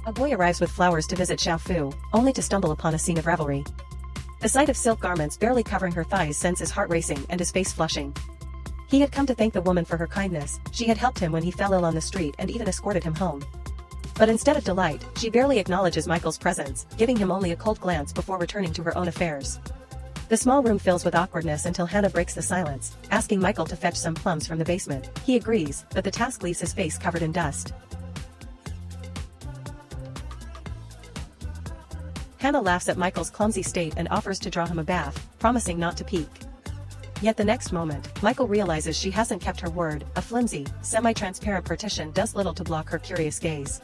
A boy arrives with flowers to visit Xiaofu, only to stumble upon a scene of revelry. The sight of silk garments barely covering her thighs sends his heart racing and his face flushing. He had come to thank the woman for her kindness. She had helped him when he fell ill on the street and even escorted him home. But instead of delight, she barely acknowledges Michael's presence, giving him only a cold glance before returning to her own affairs. The small room fills with awkwardness until Hannah breaks the silence, asking Michael to fetch some plums from the basement. He agrees, but the task leaves his face covered in dust. Hannah laughs at Michael's clumsy state and offers to draw him a bath, promising not to peek. Yet the next moment, Michael realizes she hasn't kept her word. A flimsy, semi-transparent partition does little to block her curious gaze.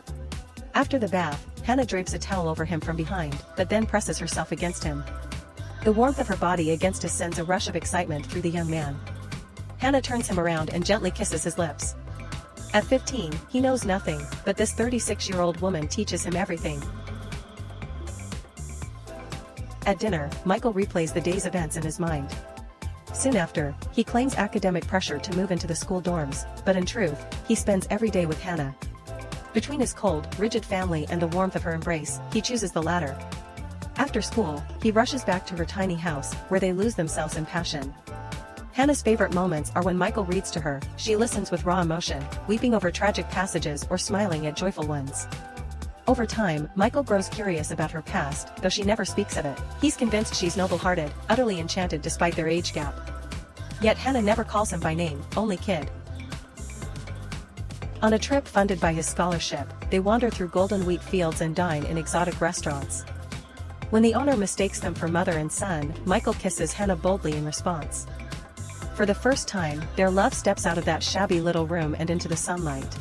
After the bath, Hannah drapes a towel over him from behind, but then presses herself against him. The warmth of her body against his sends a rush of excitement through the young man. Hannah turns him around and gently kisses his lips. At 15, he knows nothing, but this 36-year-old woman teaches him everything. At dinner, Michael replays the day's events in his mind. Soon after, he claims academic pressure to move into the school dorms, but in truth, he spends every day with Hannah. Between his cold, rigid family and the warmth of her embrace, he chooses the latter. After school, he rushes back to her tiny house, where they lose themselves in passion. Hannah's favorite moments are when Michael reads to her. She listens with raw emotion, weeping over tragic passages or smiling at joyful ones. Over time, Michael grows curious about her past, though she never speaks of it. He's convinced she's noble-hearted, utterly enchanted despite their age gap. Yet Hannah never calls him by name, only kid. On a trip funded by his scholarship, they wander through golden wheat fields and dine in exotic restaurants. When the owner mistakes them for mother and son, Michael kisses Hannah boldly in response. For the first time, their love steps out of that shabby little room and into the sunlight.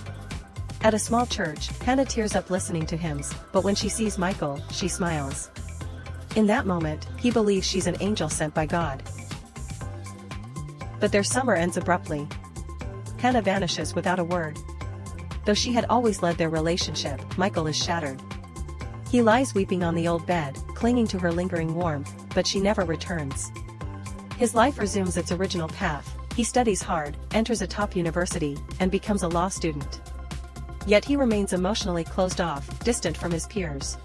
At a small church, Hannah tears up listening to hymns, but when she sees Michael, she smiles. In that moment, he believes she's an angel sent by God. But their summer ends abruptly. Hannah vanishes without a word. Though she had always led their relationship, Michael is shattered. He lies weeping on the old bed, clinging to her lingering warmth, but she never returns. His life resumes its original path. He studies hard, enters a top university, and becomes a law student. Yet he remains emotionally closed off, distant from his peers.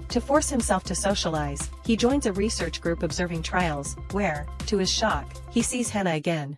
To force himself to socialize, he joins a research group observing trials, where, to his shock, he sees Hannah again.